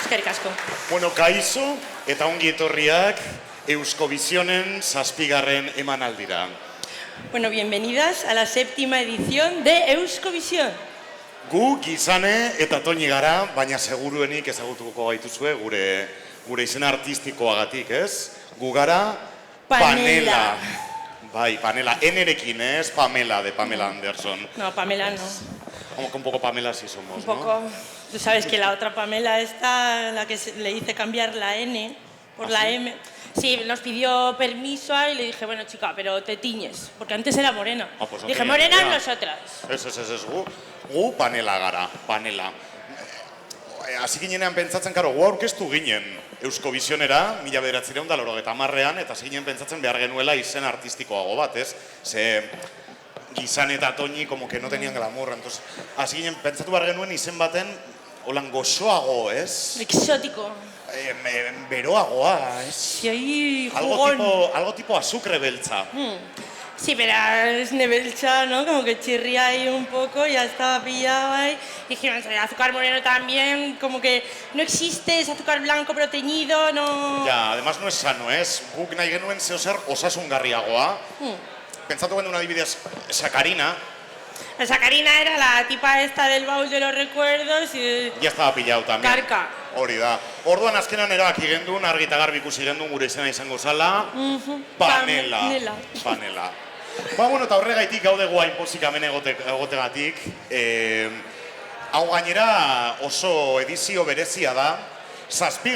Eskerrik asko. Bueno, kaixo eta ongi etorriak Euskovisionen 7. emanaldira. Bueno, bienvenidas a la 7ª edición de Euskovisión. Gu Gizane eta Toñi gara, baina seguruenik ezagutuko gaituzue gure izena artistikoagatik, ez? Gu gara Panela. Bai, Panela. N-erekin, ez? Pamela, de Pamela Anderson. No, Pamela no. Como que un poco Pamela sí somos, Un poco. ¿No? Tú sabes que la otra Pamela esta, la que le hice cambiar la N por la M. Sí, nos pidió permiso y le dije, bueno, chica, pero te tiñes, porque antes era morena. Pues dije, morenas nosotras. Ez, gu Panela gara, Panela. Hasi ginenean pentsatzen, karo, gu aurkeztu ginen Euskovisionera, 1980ean, eta hasi ginen pentsatzen behar genuela izen artistikoago bat, ez? Ze Gizan eta Toñi como que no tenían glamour, entonces hasi ginen pentsatu behar genuen izen baten holan goxoago, ez? Exótico. Beroagoa, ez? Sí, ahí jugón. Algo tipo azukre beltza. Sí, pero es nebelcha, ¿no? Como que chirría ahí un poco, ya estaba pillado ahí. Y dijimos, azúcar moreno también, como que no existe, es azúcar blanco pero teñido, no... Ya, además no es sano, ez? Guk nahi genuen zeozer osasungarriagoa. Pentsatu genuen adibidez, Sakarina. La Sakarina era la tipa esta del baúl de los recuerdos y... Ya estaba pillado también. Karka. Hori da. Orduan azkenan erabaki gendun, argi eta garbi ikusi gendun gure izena izango zala. Panela. Panela. Ba, bueno, eta horregaitik gaude guain pozik hemen egotegatik. Hau gainera oso edizio berezia da. 7.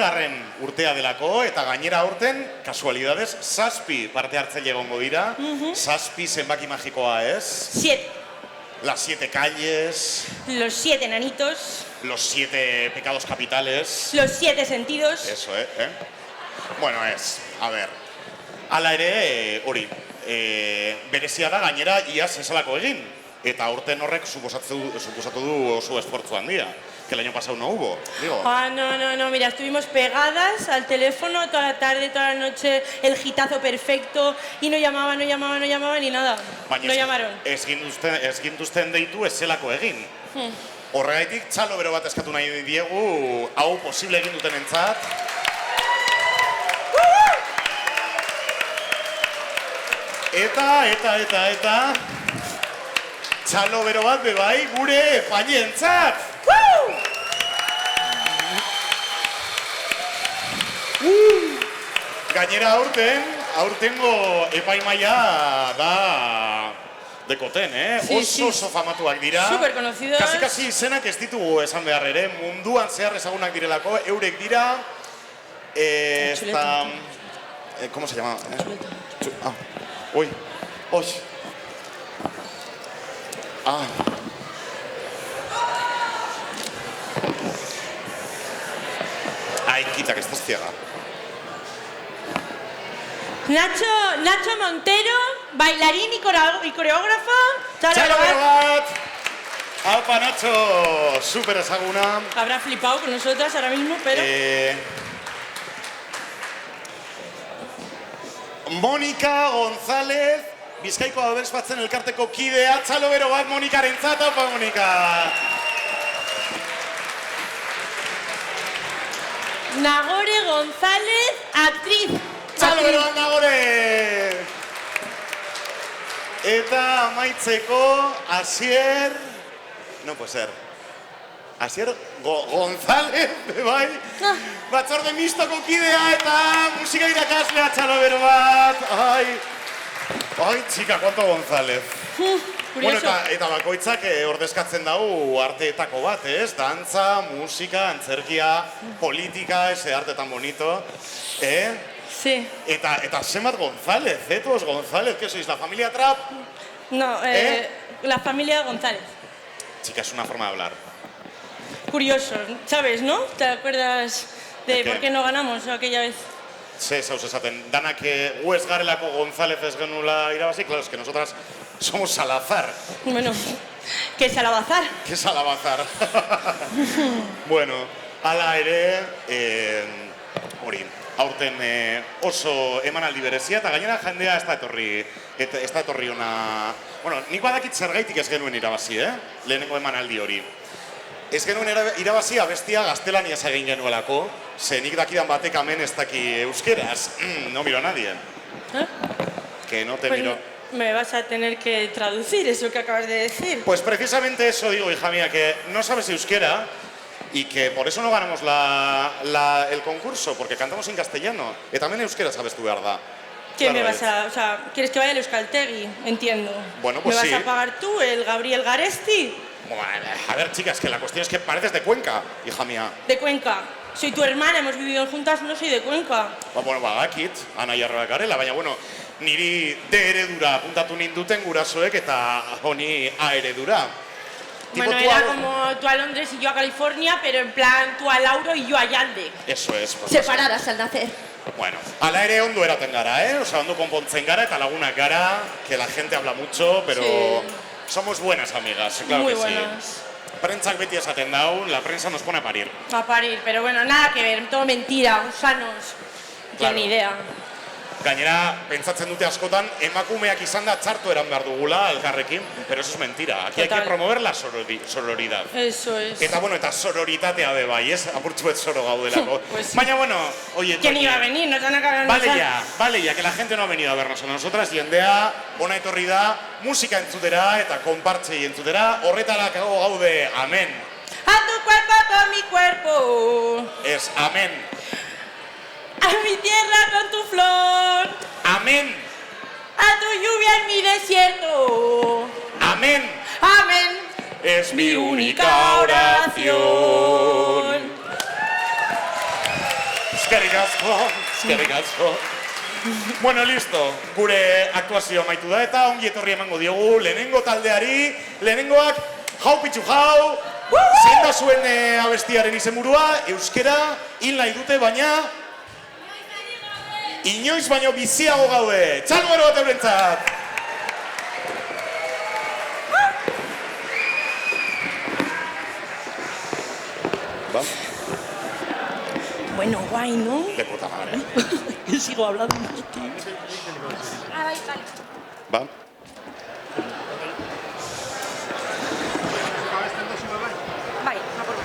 urtea delako, eta gainera aurten, kasualidades, 7 parte hartzaile egongo dira. 7 zenbaki magikoa, ez? 7. Las 7 calles. Los 7 enanitos. Los 7 pecados capitales. Los 7 sentidos. Eso, Bueno, ez, a ver. Hala ere, hori, berezia da gainera iaz esalako egin. Eta aurten horrek suposatu du oso esfortzu handia. Que el año pasado no hubo, digo. Ah, no, mira, estuvimos pegadas al teléfono toda la tarde, toda la noche, el hitazo perfecto, y no llamaban ni nada. Baina no llamaron. Ez gintuzten deitu ez zelako egin. Horregaitik, txalo bero bat eskatu nahi diegu, hau posible egin duten entzat. Eta, txalo bero bat bebai gure epainentzat. Gainera aurtengo epaimaia da dekoten, oso famatuak dira. Super conocidos. Kasi izenak ez ditugu esan behar ere, munduan zehar ezagunak direlako, eurek dira. ¿Cómo se llama? Uy. Ay, quita, que estás ciega. Nacho Montero, bailarín y coreógrafo. ¡Chalo Berobat! ¡Aupa, Nacho! Súper ezaguna. Habrá flipado con nosotras ahora mismo, pero... Mónica González, Bizkaiko Aberasbatzen elkarteko kidea. ¡Chalo Berobat, Monikarentzat! ¡Aupa, Mónica! Nagore González, actriz. ¡Chalo Berobat, Nagore! Eta amaitzeko, Asier... No puede ser. Asier González, bai? Batzorde mistoko kidea eta musika irakaslea, Txalo Berobat. Ai, txika, cuánto González. Bueno, eta bakoitzak ordezkatzen dau arteetako bat, ez? Dantza, musika, antzerkia, politika, ese arte tan bonito. Sí. Eta zenbat González, todos González, ¿qué sois, la familia Trap? No, la familia González. Chica, es una forma de hablar. Curioso, ¿sabes, no? ¿Te acuerdas de por qué no ganamos aquella vez? Ze, zauz esaten, danak gu ez garelako González ez genula irabazi, claro, es que nosotras somos Salazar. Bueno, ¿qué es Salabazar? ¿Qué es Salabazar? Bueno, hala ere, hori, aurten oso emanaldi berezia, eta gainera jendea ez da etorri ona... Bueno, nik badakit zergaitik ez genuen irabazi, lehenengo emanaldi hori. Ez genuen irabazi abestia gaztelaniaz egin genuelako, ze nik dakidan batek hemen ez daki euskeraz. No miro a nadie. Que no te Pues miro. me vas a tener que traducir eso que acabas de decir. Pues precisamente eso digo, hija mía, que no sabes euskera y que por eso no ganamos el concurso, porque cantamos en castellano. Y también euskera sabes tu verdad. ¿Qué Claro, me vas a...? O sea, ¿quieres que vaya al Euskaltegui? Entiendo. Bueno, pues ¿Me sí. vas a pagar tú, el Gabriel Garesti? Bueno, a ver, chicas, que la cuestión es que pareces de Cuenca, hija mía. De Cuenca. Soy tu hermana, hemos vivido juntas, no soy de Cuenca. Bueno, badakit, anaia garela, baina, bueno, niri D eredura apuntatu ninduten gurasoek eta honi A eredura. Bueno, era como tú a Londres y yo a California, pero en plan tú a Lauro y yo a Yalde. Eso es. Pues Separadas al nacer. Bueno, ala ere ondo eraten gara, ¿eh? O sea, ondo konpontzen gara eta lagunak gara, que la gente habla mucho, pero Sí. somos buenas amigas, claro Muy que buenas. sí. Prentzak beti esaten dau, la prensa nos pone a parir. A parir, pero bueno, nada que ver, todo mentira, gusanos. Claro. Ni idea. Gainera, pentsatzen dute askotan, emakumeak izan da txarto eran behar dugula elkarrekin, pero eso es mentira. Aquí hay que Total. promover la sororidad. Eso es. Eta, bueno, eta sororitatea be bai, ez? Apurtzuet soro gaudelako. Pues sí. Baina, bueno, oye, ¿Quién Toñi, iba a venir? Nos van a cagar en Vale ya, que la gente no ha venido a vernos a nosotras, jendea, ona etorri da, musika entzutera eta konpartzei entzutera, horretarako gaude, amen. A tu cuerpo con mi cuerpo, Ez, amen. a mi tierra con tu flor, Amen. a tu lluvia en mi desierto. Amen. Amén. Es mi única oración. Eskerrik asko. Bueno, listo. Gure aktuazio amaitu da eta ongi etorri emango diogu lehenengo taldeari, lehenengoak jau pitxu jau, zein da zuen abestiaren izenburua, euskera, hil nahi dute, baina inoiz baino biziago gaude. Txalo gero bat eurentzat! Va, Bueno, guay, ¿no? de puta madre. Sigo hablando. Va. Bai, apur.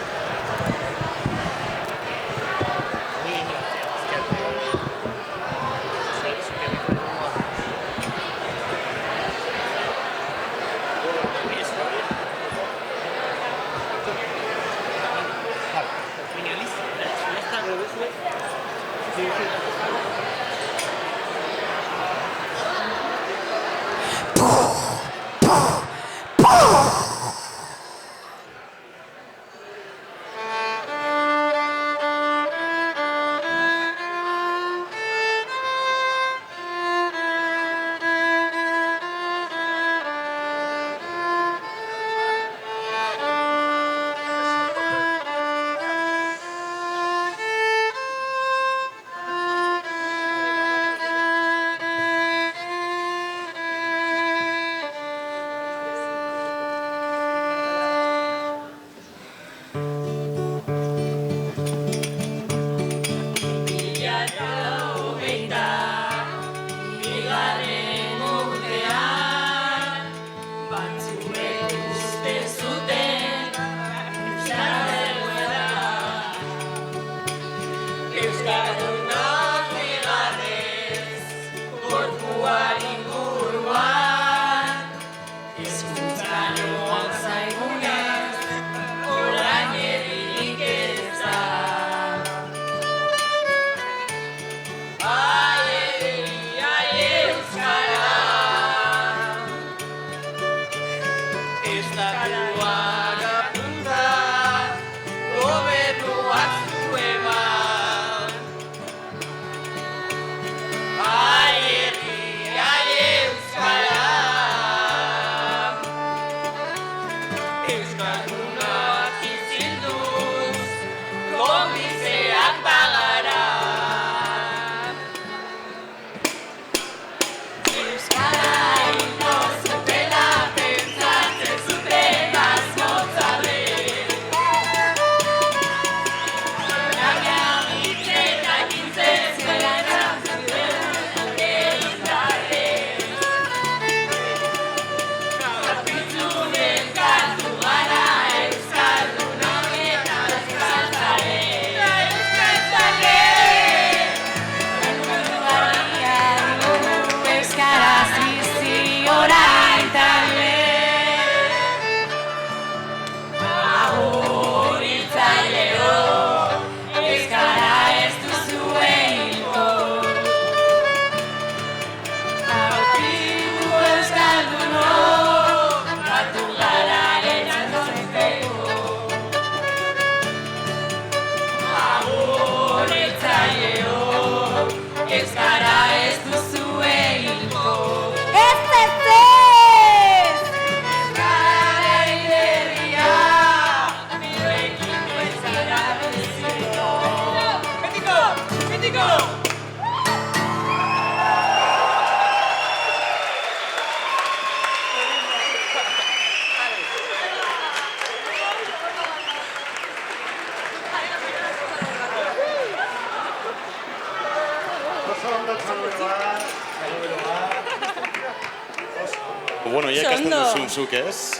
bueno, ya ikasten Ondo. duzun zuk, ez?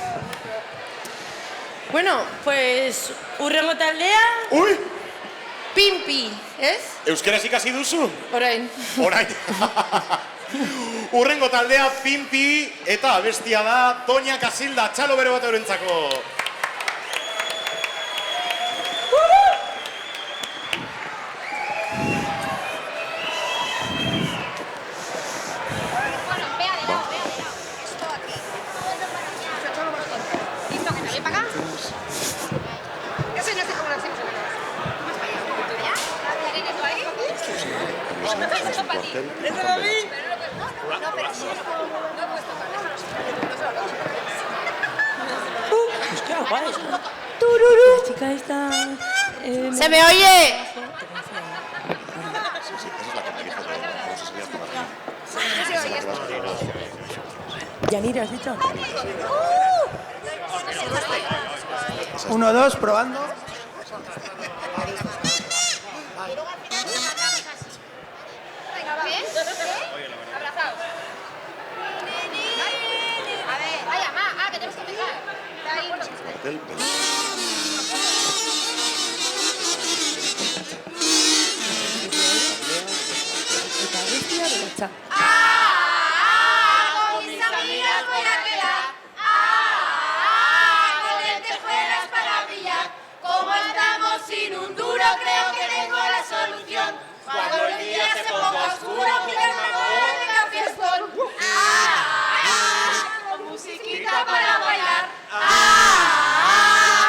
Bueno, pues urrengo taldea, Ui! Pimpi, ez? Euskeraz ikasi duzu? Orain. Orain. Urrengo taldea Pimpi eta abestia da Toña Casilda, txalo bero bat eurentzako. Listo, que nadie paga. Yo soy no sé cómo lo hacemos. ¿Ya? ¿Tiene tú ahí? Eso para ti. ¿Es para mí? No, pero si es como... No puedes tocar, déjanos. Hostia, guay. La chica esta... ¡Se me oye! Yanira, ¿has dicho? 1, 2, probando. ¿Bien? Abrazados. A ver, vaya, ma, que tenemos que empezar. Ahí. Con mis amigas voy a quedar. Con lentejuelas para brillar. Como andamos sin un duro, creo que tengo la solución. Cuando el día se ponga oscuro, quiero una fiestón. Con musiquita para bailar.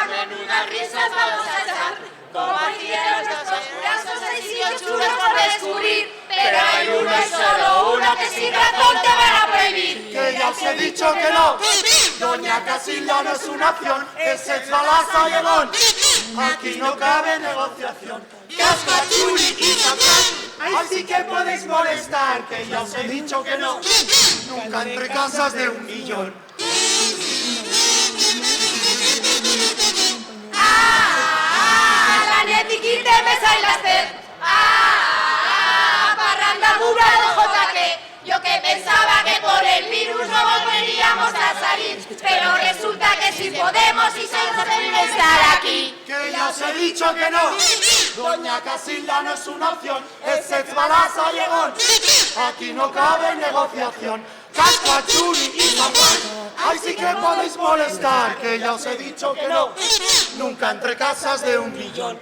Menudas risas vamos a echar. Como hicieron nuestros curazos, hay 18 chulos por descubrir. Pero hay uno y solo uno que sin razón te van a prohibir. Que ya os he dicho que no. Doña Casilda no es una opción, es el balazo llegón. Aquí no cabe negociación. Casca, churi y champán. Ahí sí que podéis molestar, que ya os he dicho que no. Nunca entre casas de 1 millón. La netiquite me sailaste. Parranda dura de JK. Yo que pensaba que por el virus no volveríamos a salir. Pero resulta que sí podemos y solo deben estar aquí. Que ya os he dicho que no. Doña Casilda no es una opción, es el balazo llegón. Aquí no cabe negociación. Casca, churi y champán. Ahí sí que podéis molestar, que ya os he dicho que no. Nunca entre casas de 1 millón.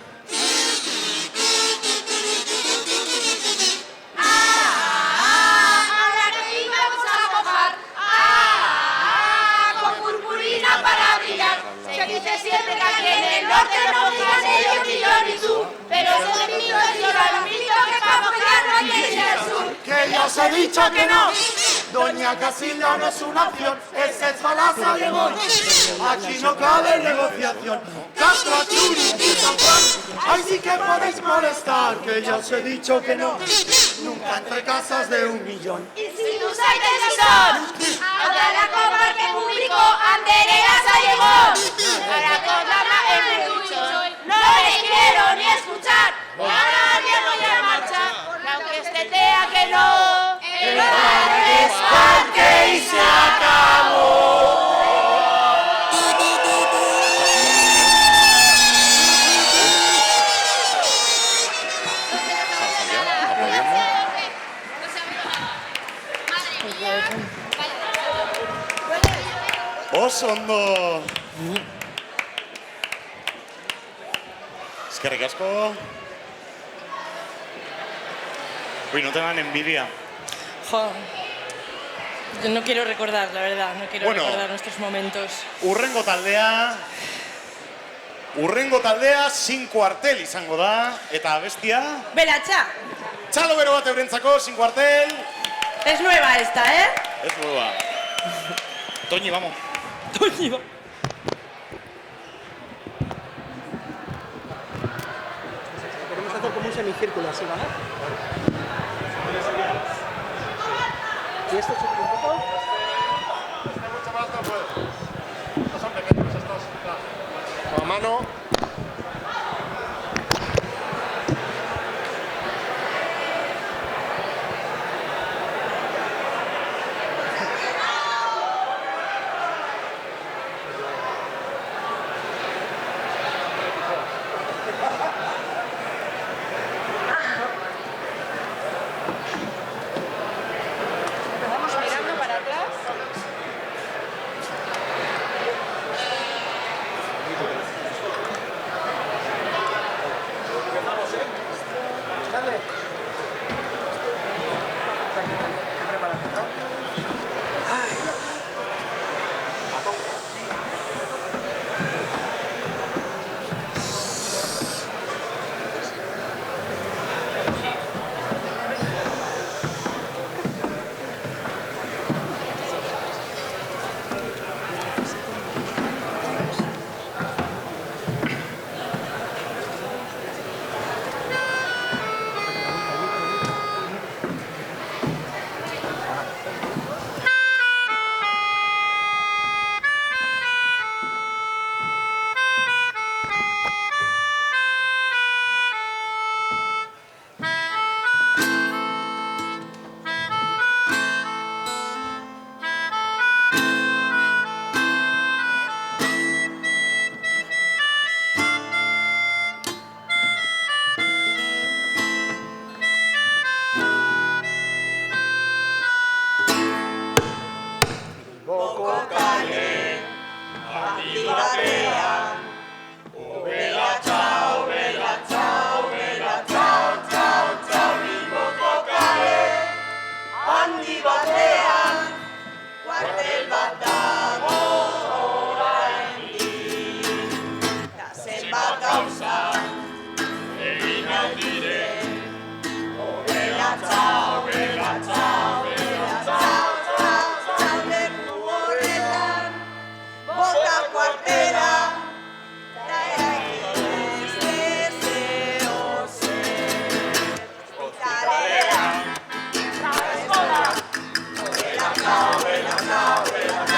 Ahora que íbamos a mojar. Con purpurina para brillar. Se dice siempre que aquí en el norte no digan ellos ni yo ni tú. Pero ese mito es el mito que para follar no hay en el sur. Que ya os he dicho que no. Doña Casilda no es una opción, es el balazo llegón. Aquí no cabe negociación. Casca, churi y champán. Ahí sí que podéis molestar, que ya os he dicho que no. Nunca entre casas de 1 millón. Y si tú sabes que son, ahora la copa que publicó Anderea se llegó. Para colgarla en el ducho, no le quiero ni escuchar. Ahora bien voy a marchar, y aunque estetea que no, el bar es parque y se acabó. Oso ondo! Eskerrik asko. Uy, no te dan envidia. Jo. Yo no quiero recordar, la verdad, no quiero Bueno. recordar nuestros momentos. Urrengo taldea sin kuartel izango da, eta abestia... Belatxa, Txalo bero bat eurentzako, sin kuartel... es nueva esta, ¿eh? Es nueva. Toñi, vamos. Toño. Queremos hacer como un semicírculo así, ¿vale? ¿Y esto se un poco? Son pequeños estos. Con la mano. gauza egin aldire. Obelatza, obelatza, obelatza, leku horretan, bota kuartela, eta eraikiz bezeo zen. Hospitalera, eskola, obelatza, obelatza, obelatza,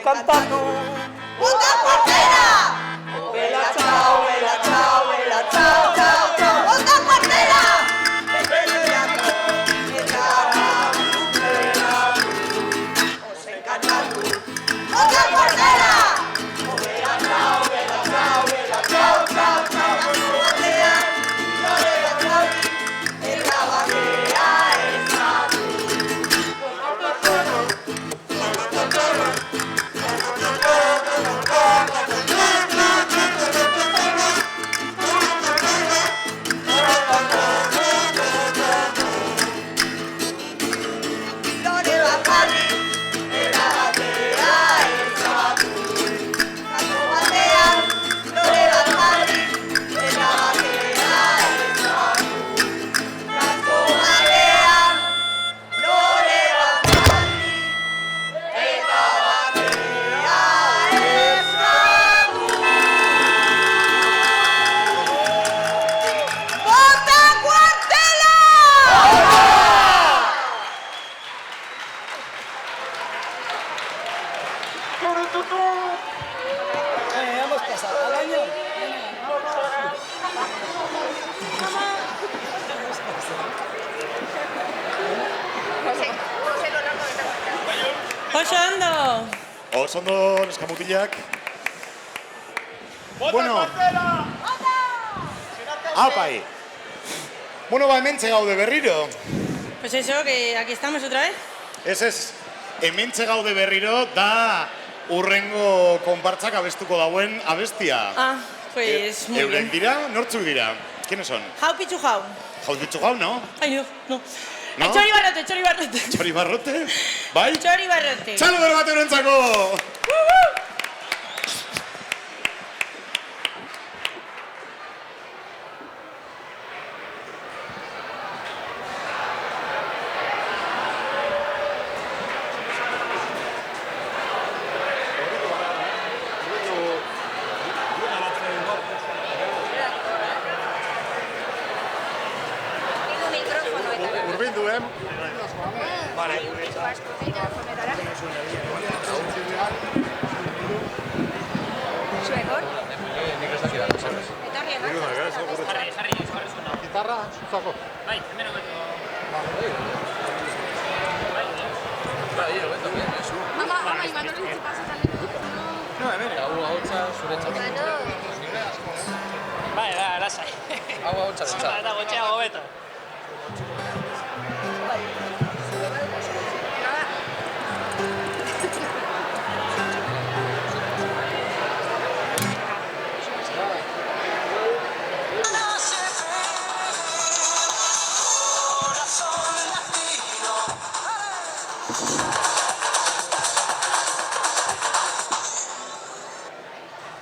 Cantando ¡Bota cuartera! ¡Ovela, chao, ovela, chao, ovela, chao, chao, chao! ¡Bota cuartera! ¡Os encanta tú! ¡Bota cuartera! ¡Ovela, chao, ovela, chao, ovela, chao, chao, chao! ¡En la vaquera está tú! hemos pasado al año. Oso ondo! Oso ondo, neskamutilak. Bueno. Aupai. Bueno, ba, hementxe gaude berriro. Pues eso, que aquí estamos otra vez. Ez, hementxe gaude berriro da urrengo konpartzak abestuko dauen abestia. Ah, pues muy Euren bien. dira, nortzuk dira? ¿Quiénes son? Jau Pichu Jau. Jau Pichu Jau, no? Ay, no, no. ¿No? Txori Barrote, Txori Barrote. Txori Barrote? Bai? Txori Barrote. Txalo berbate eurentzako! Urbildu, Vale. Zuekor? Nik ez dakit dago, sabes? Gitarra, zuzako. Bai, hemen hobeto. Bai, hobeto, bien, ez. Ama, Imanol ditzi pasetan lehenu. No, hemen. Hau ahotsa zuretzako. Bai, da, lasai. Hau ahotsa Zama eta gotxea hobeto.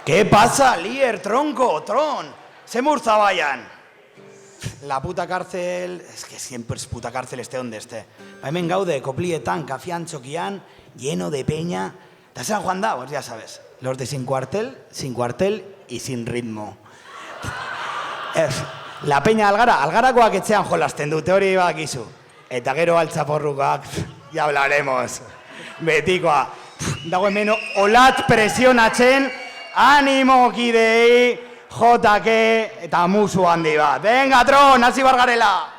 ¿Qué pasa, Lier, tronco, tron? Se Murzabayan. La puta cárcel... Es que siempre es puta cárcel esté donde esté. Hemen gaude, koplietan, kafian, txokian, lleno de peña. ¿Te San Juan da? Pues ya sabes. Los de sin cuartel y sin ritmo. La peña algarakoak etxean jolasten dute hori bakizu. Eta gero altzaporrukoak, ya hablaremos. Betikoa. Dago hemen olat presionatzen, Animo kidei, jotake eta musu handi bat. Venga, Tron, hasi bargarela!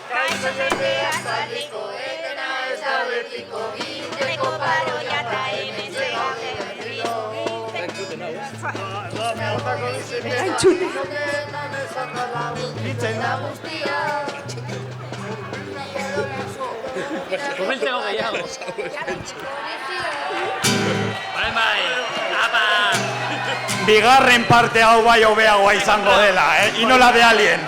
Kaixo jendea zaldiko, etena ez da betiko, ginteko paroia eta hemen zegaude berriro. Gitzen da guztia. Komentego gehiago. Bai, apa! Bigarren parte hau bai hobeagoa izango dela, inola de alien.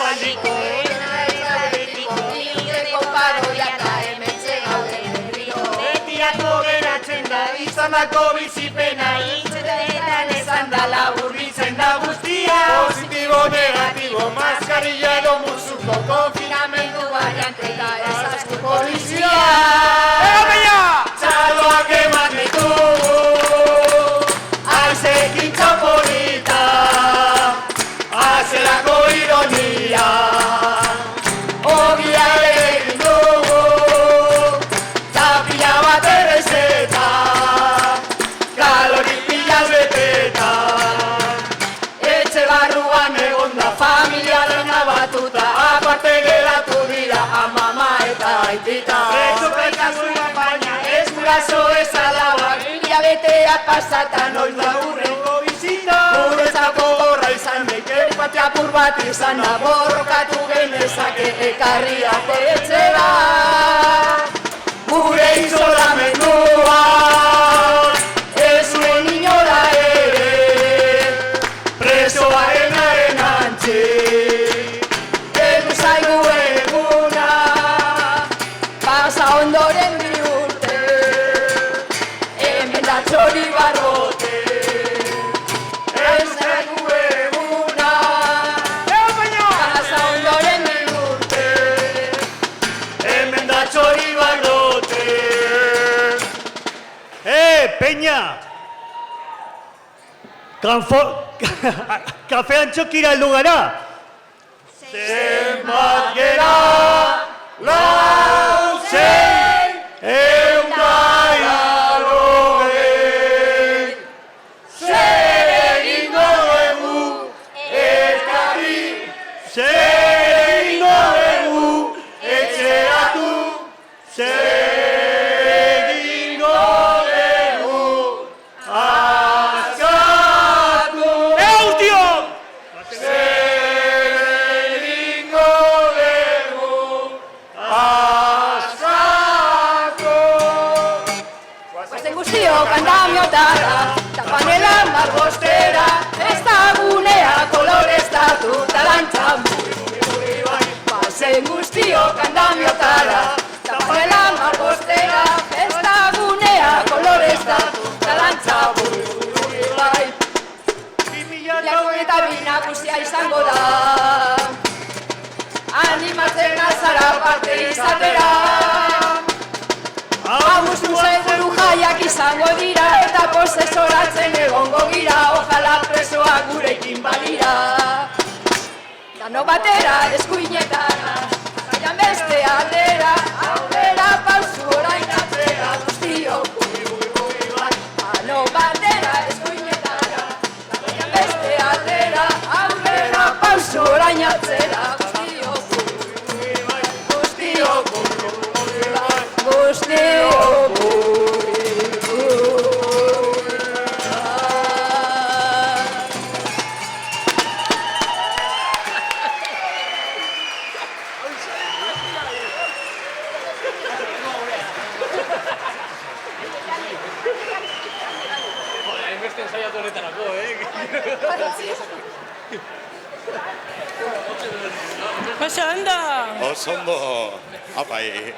Zaldiko, etena ez da betiko, ginteko paroia eta hemen zegaude berriro. Betiako geratzen da, izanako bizipena, Intzetetan esan da laburbiltzen da guztia. Positibo, negatibo, maskarilla edo musuko, konfinamendu variante eta ezaztu polizia. Txaloak eman ditugu, aizekin txapolita, azelako ironia, ogia egin dugu, tapila bat errezeta, kalorik pilaz beteta, etxe barruan egon da familiaren abatuta, aparte geratu dira amama eta aitita. Guraso ez alabak, hilabetea pasata noiz da hurrengo bizita. Guretzako horra izan daike, patia apur bat izan da, borrokatu genezake ekarriak etxera. Gure isolamendua, ez zuen inora ere, presoaren antxe. Egu zaigu eguna, pasa ondoren txori barrote, ez zaigu eguna, pasa ondoren urte, hemen da txori barrote. Peña! Kafean txokira heldu gara? Zenbat gera, lau, sei, eundaia. Tapanela marbostera, ez da gunea koloreztatu talantzan buri bai. Pasen guztiok andamiotara, tapanela marbostera, ez da gunea koloreztatu talantzan buri bai. 2022 nagusia izango da, animatzen azara parte izatera. Abustu seguru jaiak izango dira, eta posesoratzen egongo gira, ojala presoa gurekin balira. Dano batera eskuinetara, zaian beste aldera, aurrera pausu orain atzera, guztiok buri bat. Dano batera eskuinetara, zaian beste aldera, aurrera pausu orain atzera, guztiok buri bat. Guztiok buri bat. Guztiok Oso ondo! Oso ondo! Apai!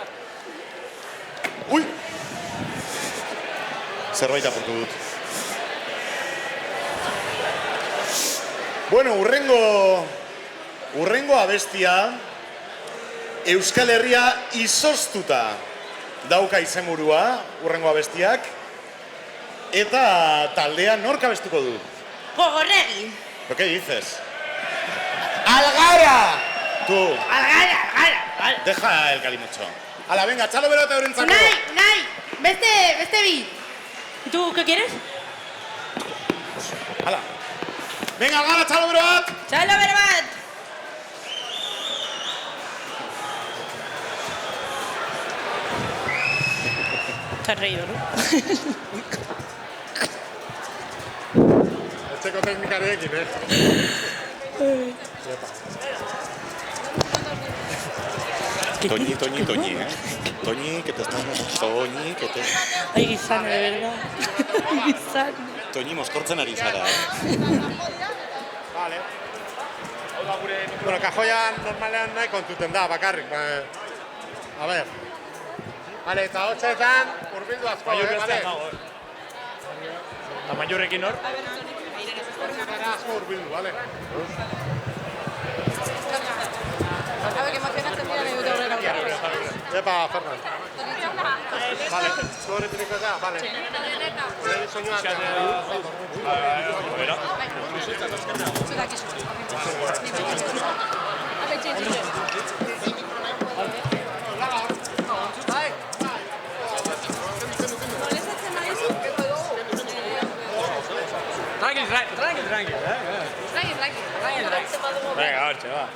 Ui! Zerbait apurtu dut. Bueno, urrengo abestia Euskal Herria izoztuta dauka izenburua, urrengo abestiak. Eta taldean nork abestuko du? Gogorregi! ¿Pero qué dices? ¡Algara! Tú. Algara! igual. Deja el calimocho. Hala, venga, txalo berote eurentzako. Unai, beste bi. ¿Y tú qué quieres? Hala. Venga, gara, txalo bero bat. Txalo bero bat. Te has reído, ¿no? Etxeko teknikarekin, Toñi, Toñi, que te estás... Toñi, que te... Ay, Guisane, de verdad. Guisane. Toñi, moskortzen ari zara, Vale. Bueno, kajoian normalean nahi kontuten da, bakarrik. A ver. Vale, eta hotxetan urbildu asko, vale? Eta maiorrekin hor? Gara asko urbildu, vale? A ver, que emocionatzen dira nahi dute horrela. Epa, Fernan. Vale, zuhorretiriko da, vale. Zure soinua. Tranquil. Venga, hortxe, ba.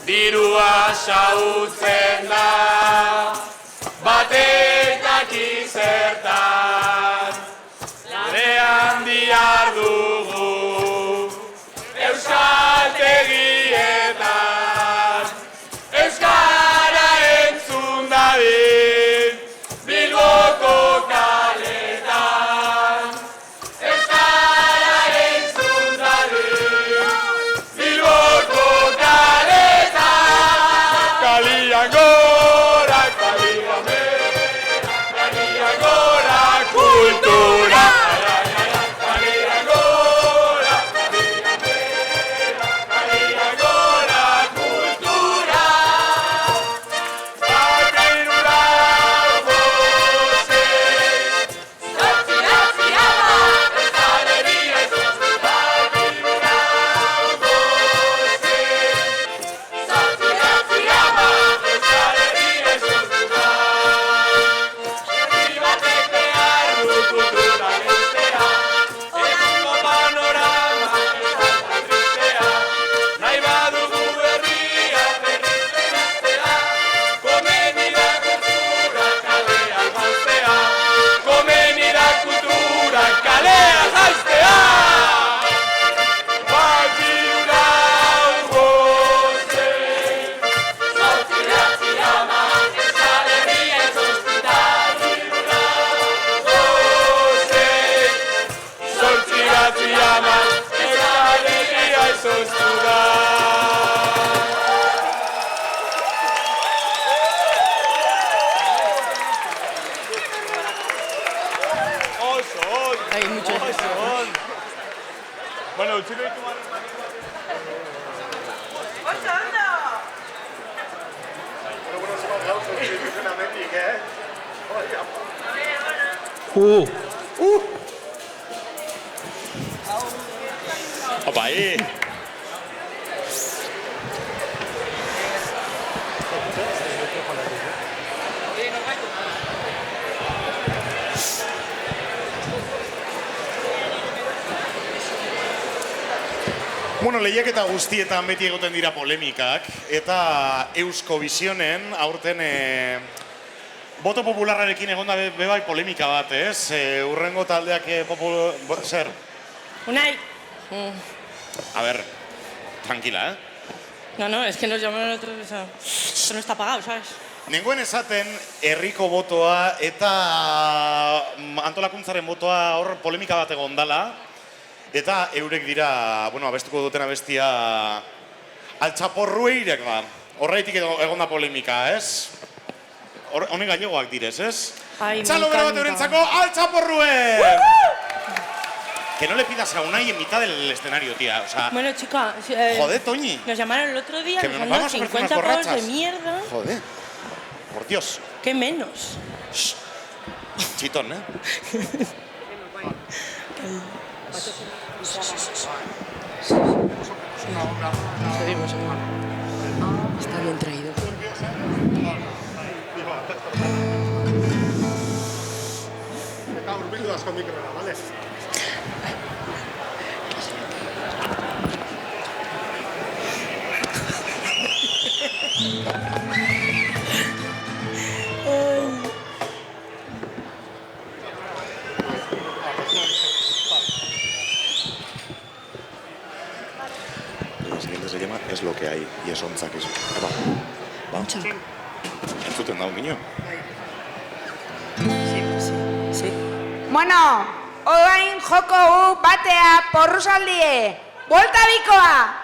Dirua xautzen da, batek daki zertan, lanean diardugu, euskaltegietan, euskara entzun dadin, Bilboko kaletan, euskara entzun dadin, Bilboko kaletan. Kalian gora, kalian hay mucho ejercicio. Bueno, utxiko ditu Opa, Bueno, lehiaketa guztietan beti egoten dira polemikak, eta Eusko Visionen aurten boto popularrarekin egonda bebai polemika bat, ez? Urrengo taldeak zer? Unai. A ver, tranquila, No, es que nos llamaron otros, o sea, esto no está pagado, ¿sabes? Nengoen esaten herriko botoa eta antolakuntzaren botoa hor polemika bat egon dala, eta eurek dira, bueno, abestuko duten abestia altxaporrueirek ba. Horreitik egon da polemika, ez? Honen gallegoak direz, ez? Txalo bero bat eurentzako altxaporrue! Que no le pidas a Unai en mitad del escenario, tía, o sea... Bueno, chica... Joder, Toñi. Nos llamaron el otro día, que nos nos mandaron vamos a 50 pavos de mierda. Joder, por Dios. ¿Qué menos? Shh. Chitón, ¿eh? Seguimos. Está bien traído. Urbildu asko mikrora, ¿vale? El siguiente se llama Es lo que hay, y es ontzak ez. Va. Entzuten da un niño. Sí. Bueno, orain joko batea porrusaldie. Buelta bikoa!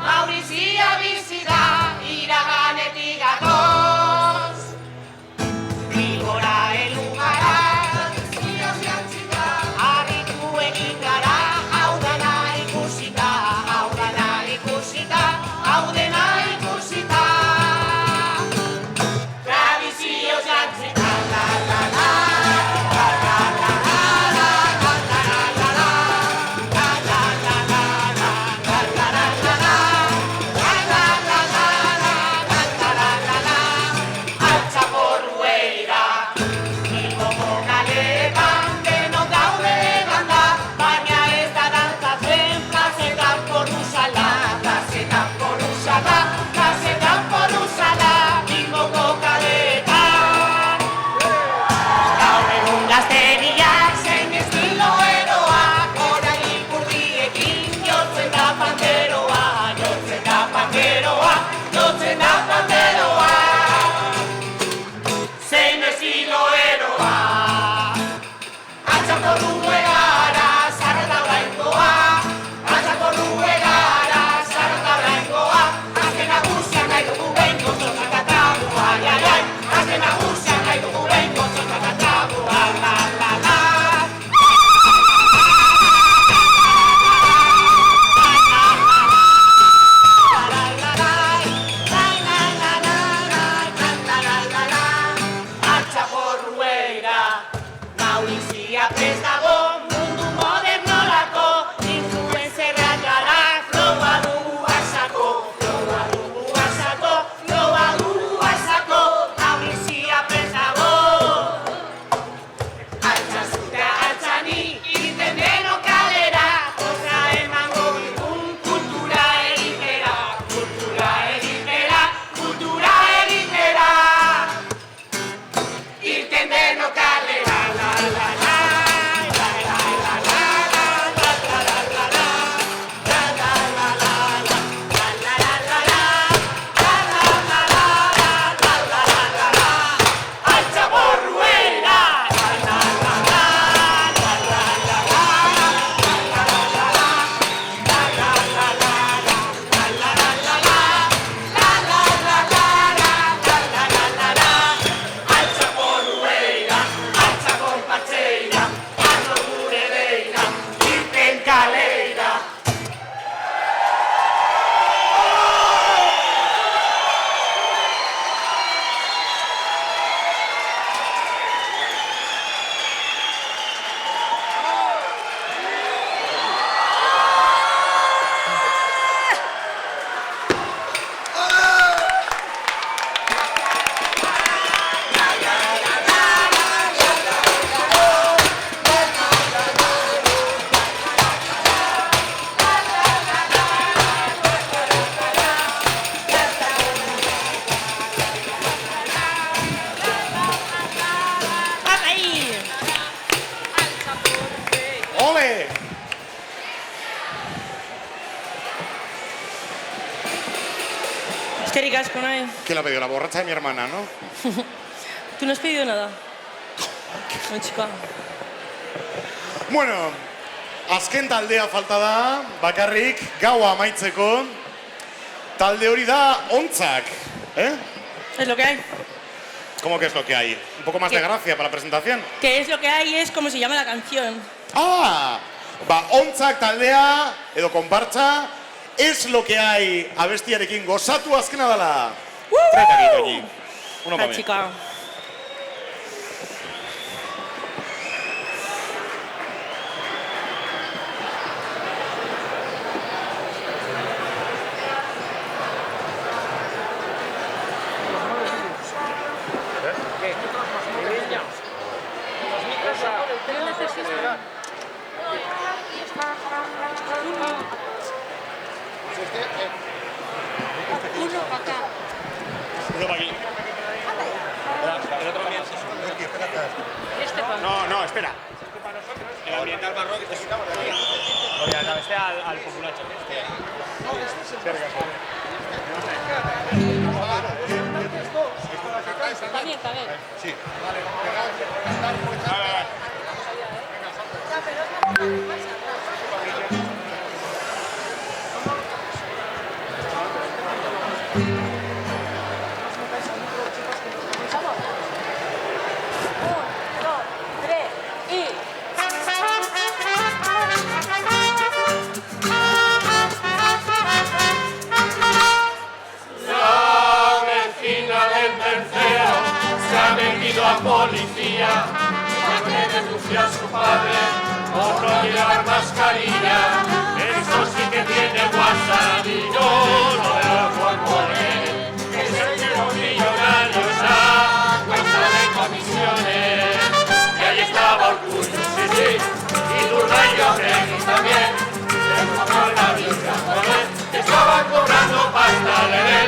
Maurizia bizi da, iraganetik gatoz. Bilbora heldu gara, harritu egin gara, hau dena ikusita, hau dena ikusita, hau dena ikusita. Tradizio jantzita, la la la. asco, ¿no? ¿Quién la ha pedido? La borracha de mi hermana, ¿no? Tú no has pedido nada. No, chica. Bueno, azken taldea falta da, bakarrik gaua amaitzeko. Talde hori da ontzak, ¿eh? Es lo que hay. ¿Cómo que es lo que hay? Un poco más de gracia para la presentación. Que es lo que hay, es como se llama la canción. Ah, ba, ontzak taldea, edo konpartza, es lo que hay abestiarekin gozatu azkena dela. Tráete aquí, Toñi. Uno para La mí. chica. Uno para aquí. El otro ambiente. No, no, espera. El ambiental marrón que te sacamos de aquí. Oye, la bestia al populacho. Sí. A policía, porque denunció a su padre por no llevar mascarilla. Eso sí que tiene WhatsApp y yo lo dejo por él. Que se lleva un millonario a cuenta de comisiones. Y ahí estaba Orgullo, sí, sí, y Turray Orregui también. Se compró la vida, joder, que estaban cobrando pasta, le.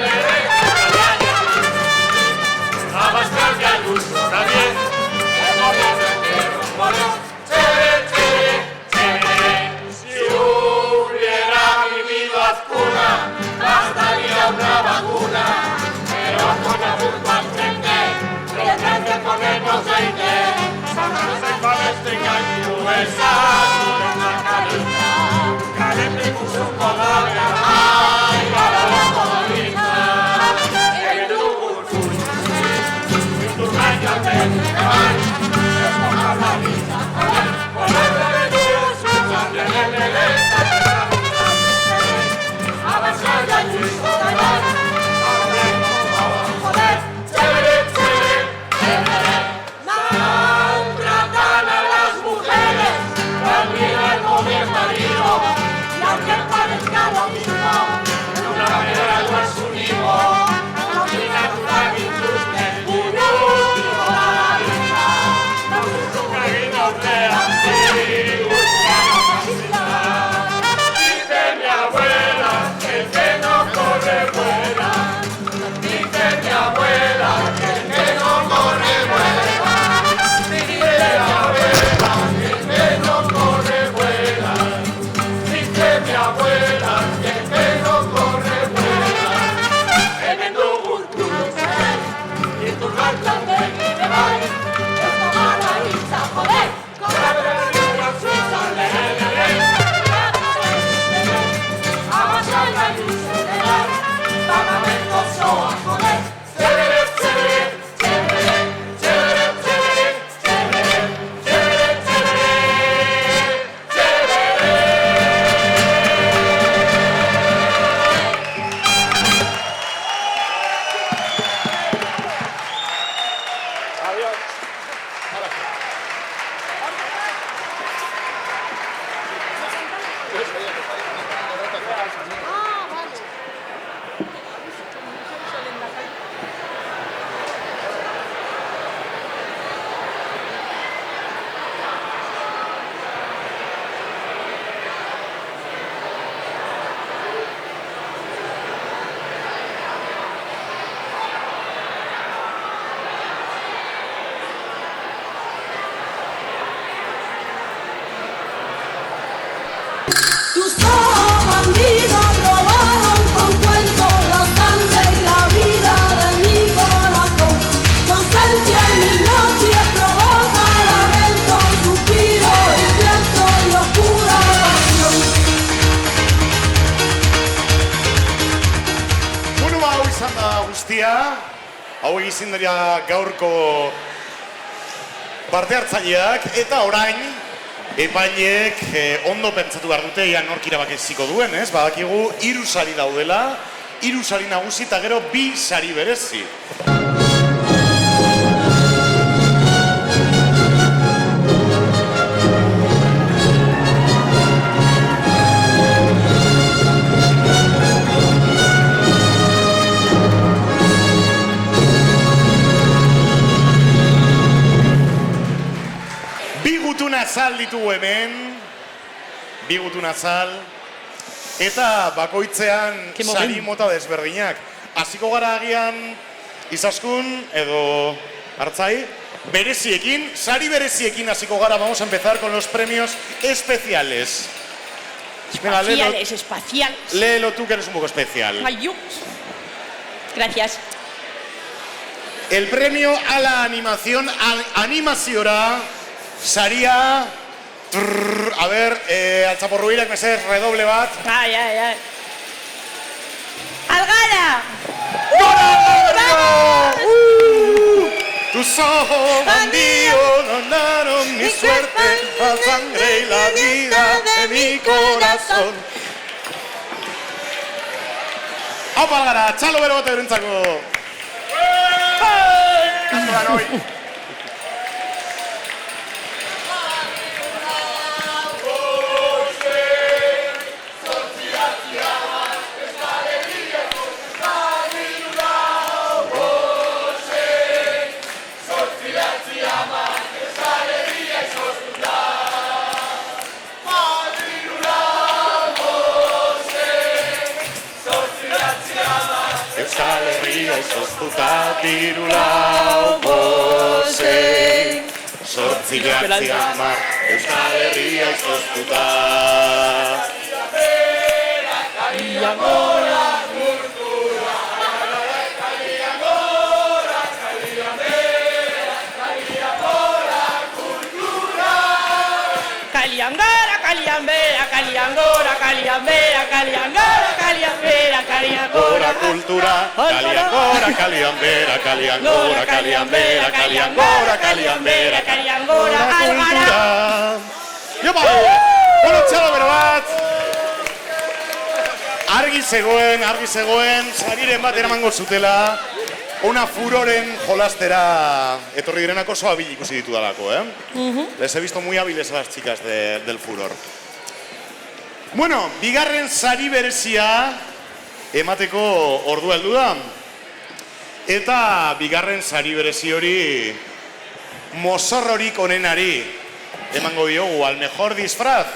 Abascal y Ayuso también, el gobierno entero murió, chévere, chévere. Si hubiera vivido Azcuna, bastaría una vacuna, pero con la culpa al frente, tendrán que ponernos 20. Vamos a Palestina y USA, una carita, caliente puso un color, ay, para la colorita. Maltratan a las mujeres, también al poder marido, y aunque parezca lo mismo, hau egizin dira gaurko parte hartzaileak, eta orain, epaileek ondo pentsatu behar dute, ea nork irabakiziko duen, ez? Badakigu, 3 sari daudela, 3 sari nagusi eta gero 2 sari berezi. Azal ditugu hemen, 2 gutun azal, eta bakoitzean sari mota desberdinak. Hasiko gara agian Izaskun edo Artzai, bereziekin, sari bereziekin hasiko gara. Vamos a empezar con los premios especiales. Espaciales. Léelo tú, que eres un poco especial. Gracias. El premio a la animación, animaziora, saria, a ver, altzaporruirak mesez, redoble bat. Ai. Algara! Tus ojos bandidos donaron mi suerte, la sangre y la vida de mi corazón. Aupa Algara, txalo bero bat eurentzako. Euskal Herria izoztuta dirulau bosei, 8 Euskal Herria izoztuta. Kalian gora kultura, kalian gora, kalian bera, kalian gora kultura. Kalian gara, kalian bera, kalian gora, kalian bera, kalian gara, kalian bera, kalian gora kultura. Kalian gora, kalian bera, kalian gora, kalian bera, kalian gora, kalian bera, kalian gora, Algara. Jopa! Bueno, txalo bero bat! Argi zegoen, sariren bat eramango zutela, una furoren jolastera etorri direnak oso habil ikusi ditu dalako, Les he visto muy hábiles a las chicas del furor. Bueno, bigarren sari berezia emateko ordua heldu da. Eta bigarren sari berezi hori mozorrorik onenari emango diogu, al mejor disfraz.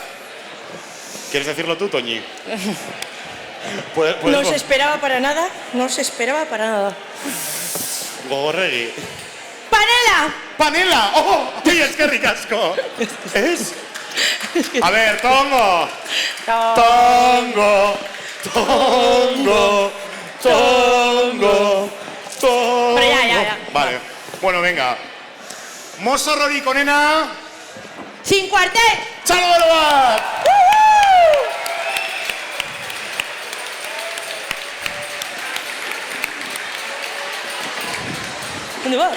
¿Quieres decirlo tú, Toñi? No se esperaba para nada, Gogorregi. ¡Panela! ¡Panela! ¡Oh! ¡Oye, es que ricasco! ¿Es? A ver, Tongo. Tongo. Pero ya. Vale. Bueno, venga. Mozorrorik onena. ¡Sin cuartel! ¡Txalo bero bat! ¿Dónde va?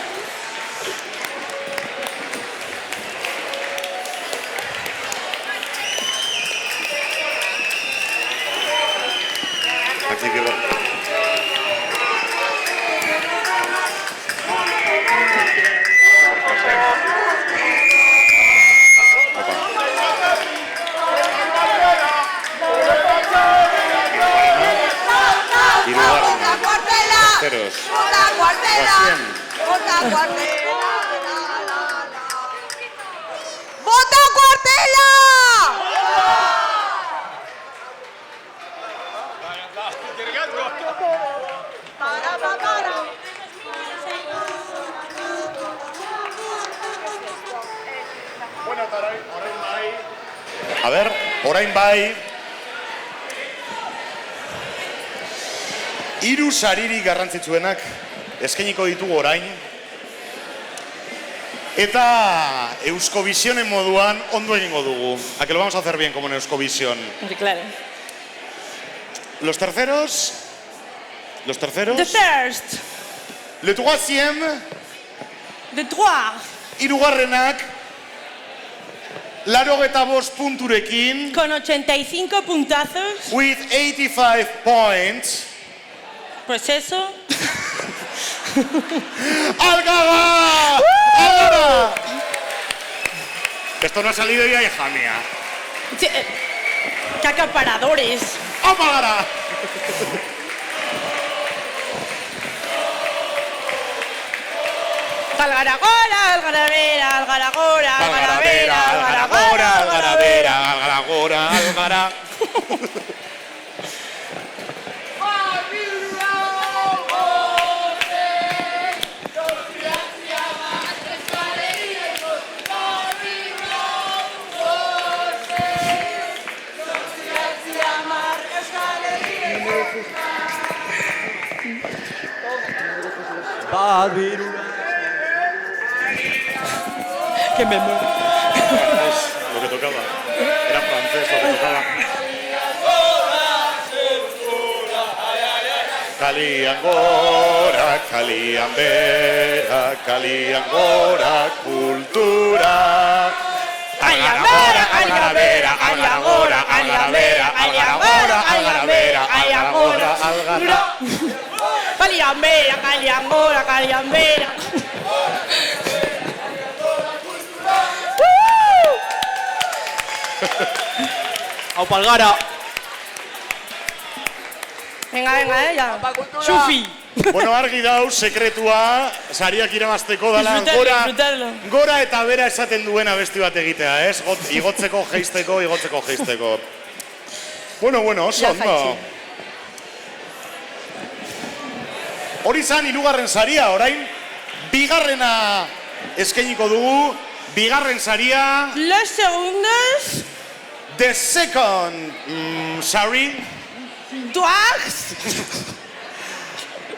Así que va. Y luego terceros. ¡Vota Cuartela! Bueno, orain bai. A ver, orain bai. 3 saririk garrantzitsuenak eskainiko ditugu orain. Eta Euskovisionen moduan ondo egingo dugu. A que lo vamos a hacer bien como en Euskovisión. Claro. Los terceros. The first. Le troisième, De Troyes. hirugarrenak, 85 punturekin, Con 85 puntazos. with 85 points. Pues eso. ¡Algara! ¡Algara! Esto no ha salido ya, hija mía. Sí, ¡qué acaparadores! ¡Algara! Algaragora, algarabera, algaragora, algarabera, algaragora, algarabera. algaragora, algara. Que me muero. Es lo que tocaba. Era francés lo que tocaba. Caliangora, caliambera, caliangora, cultura. Algarabera, algarabera, algaragora, algarabera, algaragora, algarabera, algaragora, algaragora. Caliambera, caliangora, caliambera. Aupa Algara. Venga, ya. Sufi. Bueno, argi dau, sekretua, sariak irabazteko dela, Disfrutarlo. gora eta bera esaten duen abesti bat egitea, ez? Igotzeko, geisteko. Bueno, oso Ja, ondo. jaitsi. Hori zan, hirugarren saria, orain, bigarrena eskainiko dugu, bigarren saria, Los segundos. the second sari, Doax.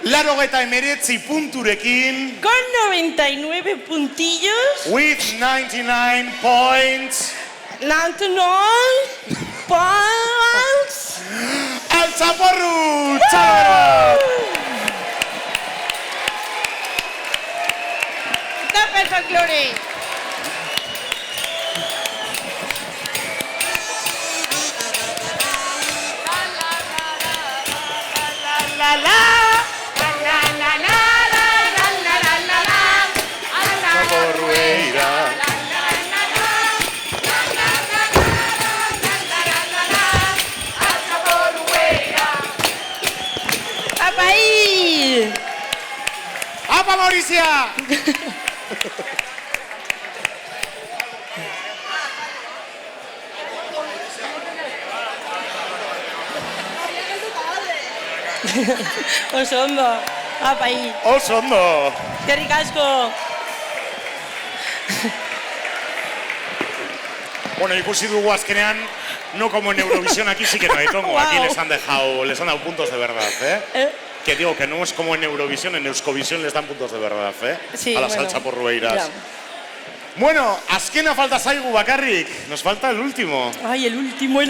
89 punturekin, Con 99 puntillos. with 99 points, 99 points. Altzaporru! Txalo! Tapa el folclore. La la. Altzaporrueira. Tapa ahí. ¡Apa, Mauricia! Oso ondo. Tapa ahí. Oso ondo! Qué ricasco. Bueno, ikusi dugu azkenean, no como en Eurovisión, aquí sí que no hay tongo. Aquí Wow. les han dado puntos de verdad, ¿eh? Que digo que no es como en Eurovisión, en Euskovisión les dan puntos de verdad, ¿eh? Sí, a las bueno, altzaporrueiras. ya. Bueno, azkena falta zaigu bakarrik. Nos falta el último. Ay, el último. Ay,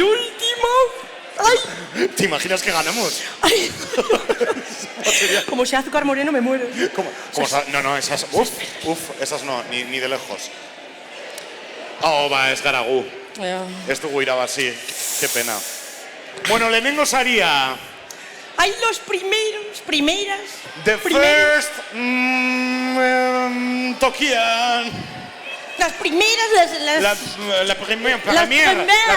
¿Te imaginas que ganamos? ay. Como sea azúcar moreno me muero. No, esas... Uf, esas no, ni de lejos. Oh, va, es garagu. Ez dugu irabazi. Qué pena. Bueno, lehenengo saria. Ay, los primeras. The Primeros. first tokian. Las primeras, La premier. La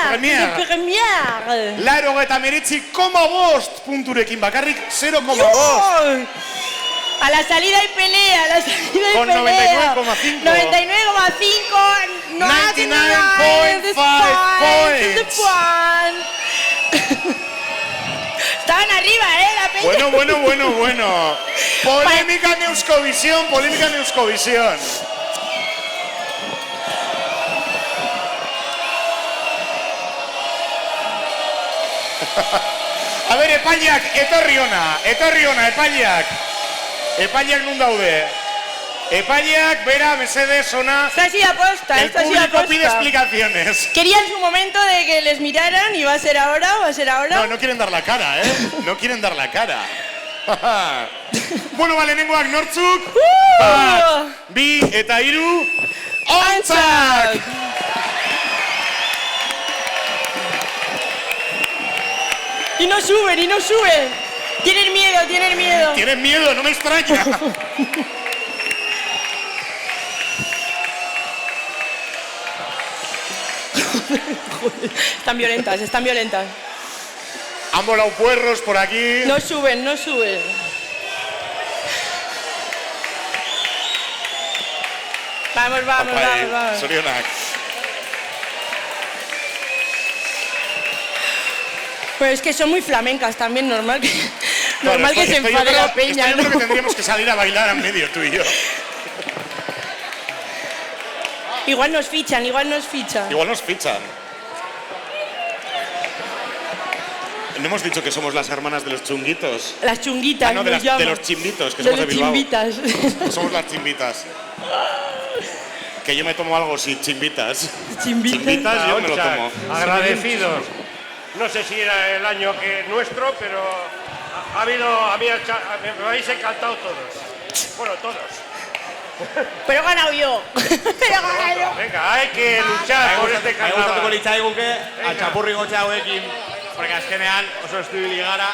première. Laro eta meretzi, 0,5 punturekin bakarrik, 0,2. ¡Dios! A la salida hay pelea, a la salida hay Con pelea. 99,5. 99,5. 99.5 points. Estaban arriba, la peña. Bueno. Polémica en Euskovisión. A ver, epaileak, etorri ona, epaileak. Epaileak nun daude. Epaileak, bera, mesedez, ona. Esta ha sido aposta, El esta ha sido público pide aposta. explicaciones. Quería en su momento de que les miraran y va a ser ahora. No quieren dar la cara, ¿eh? No quieren dar la cara. Bueno, lehenengoak nortzuk? Bat, bi eta hiru, ontzak! Y no suben, y no suben. Tienen miedo, tienen miedo. Tienen miedo, no me extraña. Están violentas, están violentas. Han volado puerros por aquí. No suben, no suben. Vamos, vamos, vamos, vamos. Sorionak. Pues es que son muy flamencas también, normal que, Claro, normal que se enfade la peña, yo creo ¿no? que tendríamos que salir a bailar en medio, tú y yo. Igual nos fichan, igual nos fichan. Igual nos fichan. ¿No hemos dicho que somos las hermanas de los chunguitos? Las chunguitas, No, nos llaman. de los chimbitos, que De somos de los Bilbao. chimbitas. Somos las chimbitas. Que yo me tomo algo sin chimbitas. Chimbitas. Chimbitas yo me lo tomo. Agradecidos. No sé si era el año que nuestro, pero ha habido, me habéis encantado todos. Bueno, todos. Pero he ganado yo. Pero he ganado yo. Venga, hay que luchar por este Gustatuko carnaval. litzaiguke, altxapurri gotxa hauekin, porque azkenean oso estibili gara.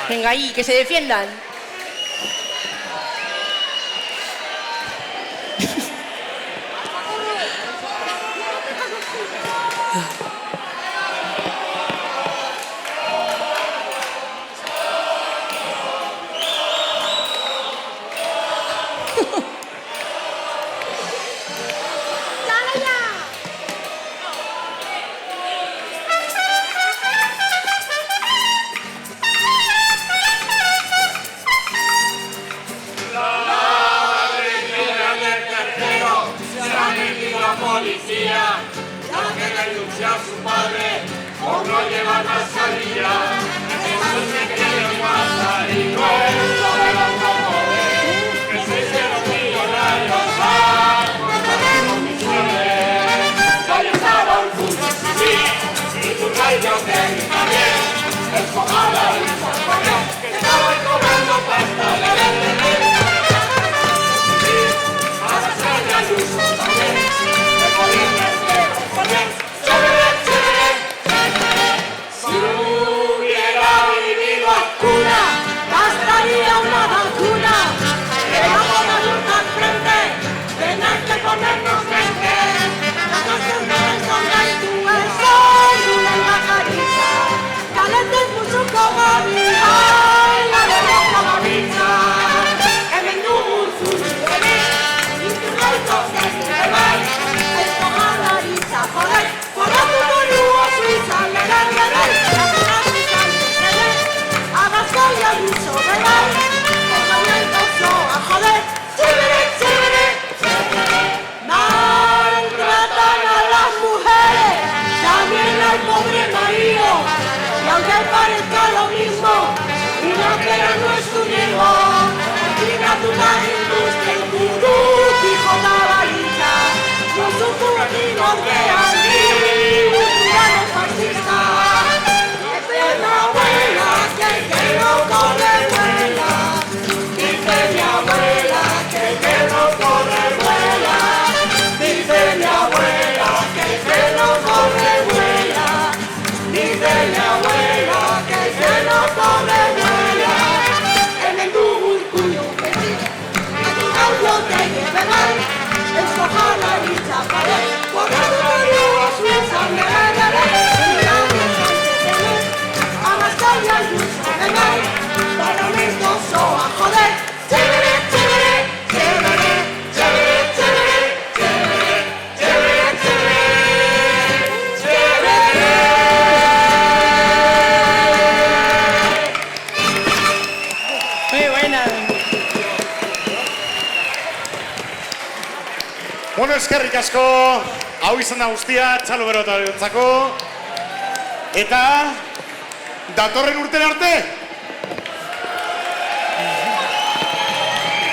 Venga ahí, que se defiendan. Bueno, eskerrik asko, hau izan da guztia, txalo berotarentzako. Eta, datorren urtera arte!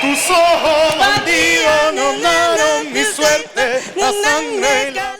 Tus ojos bandidos no daron mi suerte, la sangre...